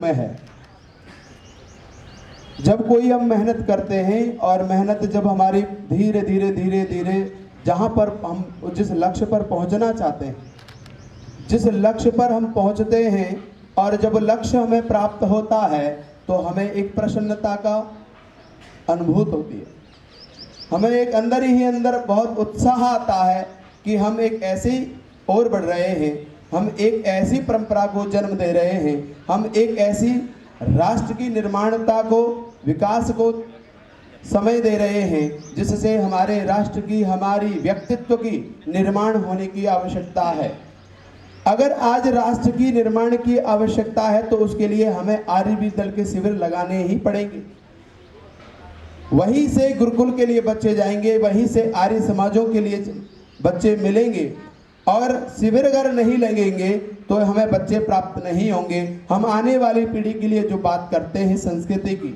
में है। जब कोई हम मेहनत करते हैं और मेहनत जब हमारी धीरे धीरे धीरे धीरे जहाँ पर हम जिस लक्ष्य पर पहुँचना चाहते हैं, जिस लक्ष्य पर हम पहुँचते हैं और जब लक्ष्य हमें प्राप्त होता है तो हमें एक प्रसन्नता का अनुभूत होती है। हमें एक अंदर ही अंदर बहुत उत्साह आता है कि हम एक ऐसी ओर बढ़ रहे हैं, हम एक ऐसी परंपरा को जन्म दे रहे हैं, हम एक ऐसी राष्ट्र की निर्माणता को, विकास को समय दे रहे हैं जिससे हमारे राष्ट्र की, हमारी व्यक्तित्व की निर्माण होने की आवश्यकता है। अगर आज राष्ट्र की निर्माण की आवश्यकता है तो उसके लिए हमें आर्यवीर दल के शिविर लगाने ही पड़ेंगे। वहीं से गुरुकुल के लिए बच्चे जाएंगे, वहीं से आर्य समाजों के लिए बच्चे मिलेंगे और शिविर अगर नहीं लगेंगे तो हमें बच्चे प्राप्त नहीं होंगे। हम आने वाली पीढ़ी के लिए जो बात करते हैं संस्कृति की,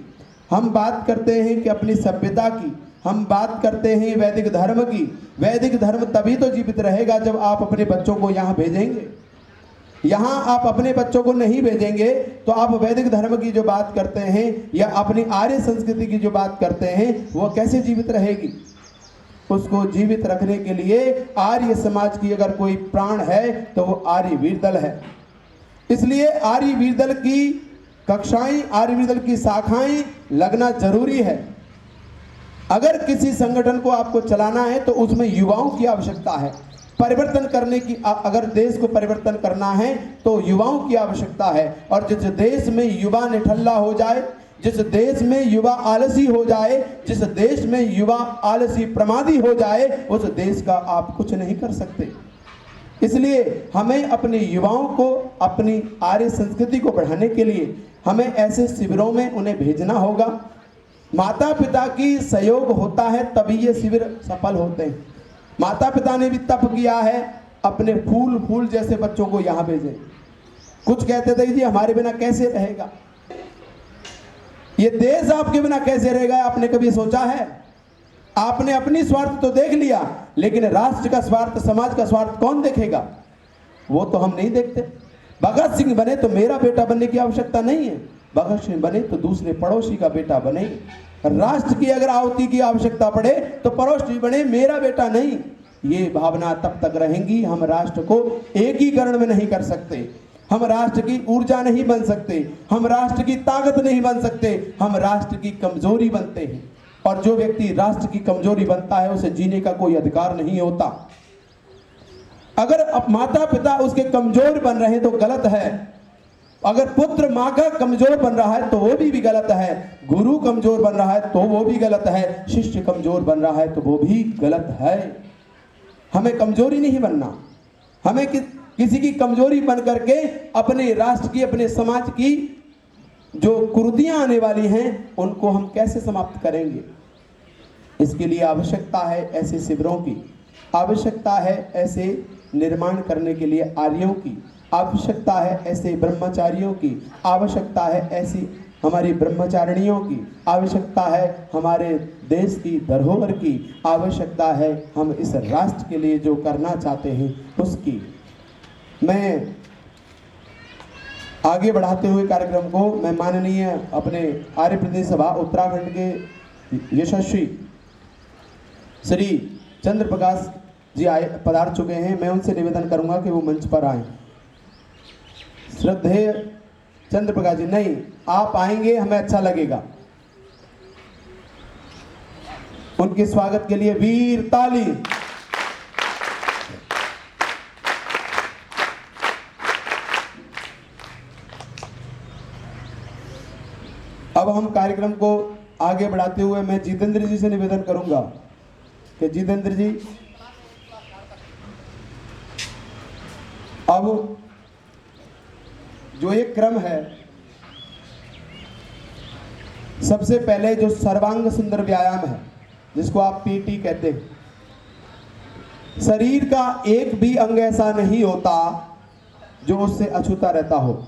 हम बात करते हैं कि अपनी सभ्यता की, हम बात करते हैं वैदिक धर्म की। वैदिक धर्म तभी तो जीवित रहेगा जब आप अपने बच्चों को यहाँ भेजेंगे। यहाँ आप अपने बच्चों को नहीं भेजेंगे तो आप वैदिक धर्म की जो बात करते हैं या अपनी आर्य संस्कृति की जो बात करते हैं वो कैसे जीवित रहेगी। उसको जीवित रखने के लिए आर्य समाज की अगर कोई प्राण है तो वो आर्यवीर दल है। इसलिए आर्यवीर दल की कक्षाएं, आर्यवीर दल की शाखाएं लगना जरूरी है। अगर किसी संगठन को आपको चलाना है तो उसमें युवाओं की आवश्यकता है। परिवर्तन करने की, अगर देश को परिवर्तन करना है तो युवाओं की आवश्यकता है। और जिस देश में युवा निठल्ला हो जाए, जिस देश में युवा आलसी हो जाए, जिस देश में युवा आलसी प्रमादी हो जाए, उस देश का आप कुछ नहीं कर सकते। इसलिए हमें अपने युवाओं को अपनी आर्य संस्कृति को बढ़ाने के लिए हमें ऐसे शिविरों में उन्हें भेजना होगा। माता पिता की सहयोग होता है तभी ये शिविर सफल होते हैं। माता पिता ने भी तप किया है, अपने फूल जैसे बच्चों को यहाँ भेजे। कुछ कहते थे जी हमारे बिना कैसे रहेगा, ये देश आपके बिना कैसे रहेगा। आपने कभी सोचा है? आपने अपनी स्वार्थ तो देख लिया, लेकिन राष्ट्र का स्वार्थ, समाज का स्वार्थ कौन देखेगा? वो तो हम नहीं देखते। भगत सिंह बने तो मेरा बेटा बनने की आवश्यकता नहीं है, भगत सिंह बने तो दूसरे पड़ोसी का बेटा बने। राष्ट्र की अगर आहुति की आवश्यकता पड़े तो पड़ोसी बने, मेरा बेटा नहीं। ये भावना तब तक रहेंगी, हम राष्ट्र को एकीकरण में नहीं कर सकते, हम राष्ट्र की ऊर्जा नहीं बन सकते, हम राष्ट्र की ताकत नहीं बन सकते, हम राष्ट्र की कमजोरी बनते हैं। और जो व्यक्ति राष्ट्र की कमजोरी बनता है उसे जीने का कोई अधिकार नहीं होता। अगर अब माता पिता उसके कमजोर बन रहे हैं तो गलत है। अगर पुत्र माँ का कमजोर बन रहा है तो वो भी गलत है। गुरु कमजोर बन रहा है तो वो भी गलत है। शिष्य कमजोर बन रहा है तो वो भी गलत है। हमें कमजोरी नहीं बनना। हमें किसी की कमजोरी बन करके अपने राष्ट्र की, अपने समाज की जो कुरीतियां आने वाली हैं उनको हम कैसे समाप्त करेंगे। इसके लिए आवश्यकता है ऐसे शिविरों की, आवश्यकता है ऐसे निर्माण करने के लिए आर्यों की, आवश्यकता है ऐसे ब्रह्मचारियों की, आवश्यकता है ऐसी हमारी ब्रह्मचारिणियों की, आवश्यकता है हमारे देश की धरोहर की, आवश्यकता है हम इस राष्ट्र के लिए जो करना चाहते हैं उसकी। मैं आगे बढ़ाते हुए कार्यक्रम को मैं माननीय अपने आर्य प्रतिनिधि सभा उत्तराखंड के यशस्वी श्री चंद्र प्रकाश जी पधार चुके हैं। मैं उनसे निवेदन करूंगा कि वो मंच पर आए। श्रद्धेय चंद्र प्रकाश जी, नहीं आप आएंगे हमें अच्छा लगेगा। उनके स्वागत के लिए वीर ताली। अब हम कार्यक्रम को आगे बढ़ाते हुए मैं जितेंद्र जी से निवेदन करूंगा कि जितेंद्र जी अब जो एक क्रम है, सबसे पहले जो सर्वांग सुंदर व्यायाम है जिसको आप पीटी कहते हैं, शरीर का एक भी अंग ऐसा नहीं होता जो उससे अछूता रहता हो।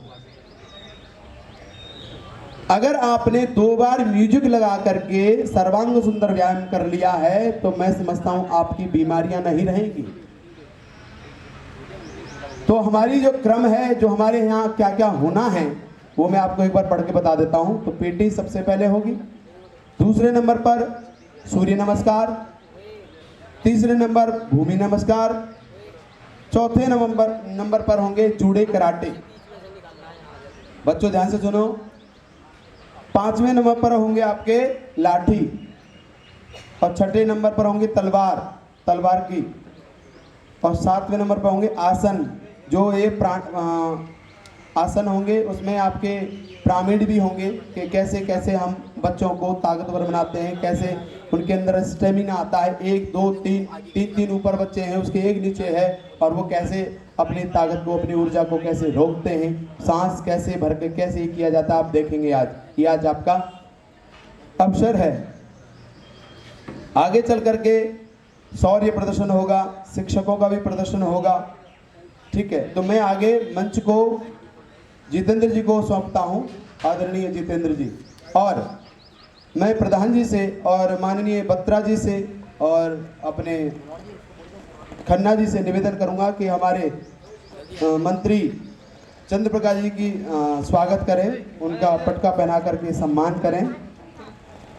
अगर आपने 2 बार म्यूजिक लगा करके सर्वांग सुंदर व्यायाम कर लिया है तो मैं समझता हूं आपकी बीमारियां नहीं रहेंगी। तो हमारी जो क्रम है, जो हमारे यहाँ क्या क्या होना है, वो मैं आपको एक बार पढ़ के बता देता हूँ। तो पीटी सबसे पहले होगी, दूसरे नंबर पर सूर्य नमस्कार, तीसरे नंबर भूमि नमस्कार, चौथे नंबर पर होंगे जूडे कराटे। बच्चों ध्यान से सुनो। पांचवें नंबर पर होंगे आपके लाठी, और छठे नंबर पर होंगे तलवार की, और सातवें नंबर पर होंगे आसन। जो ये आसन होंगे उसमें आपके पिरामिड भी होंगे कि कैसे कैसे हम बच्चों को ताकतवर बनाते हैं, कैसे उनके अंदर स्टेमिना आता है। 1 2 3 ऊपर बच्चे हैं, उसके एक नीचे है, और वो कैसे अपनी ताकत को, अपनी ऊर्जा को कैसे रोकते हैं, सांस कैसे भर के कैसे किया जाता है, आप देखेंगे आज। ये आज आपका अवसर है। आगे चल करके शौर्य प्रदर्शन होगा, शिक्षकों का भी प्रदर्शन होगा। ठीक है, तो मैं आगे मंच को जितेंद्र जी को सौंपता हूँ, आदरणीय जितेंद्र जी। और मैं प्रधान जी से और माननीय बत्रा जी से और अपने खन्ना जी से निवेदन करूँगा कि हमारे मंत्री चंद्र प्रकाश जी की स्वागत करें, उनका पटका पहना करके सम्मान करें।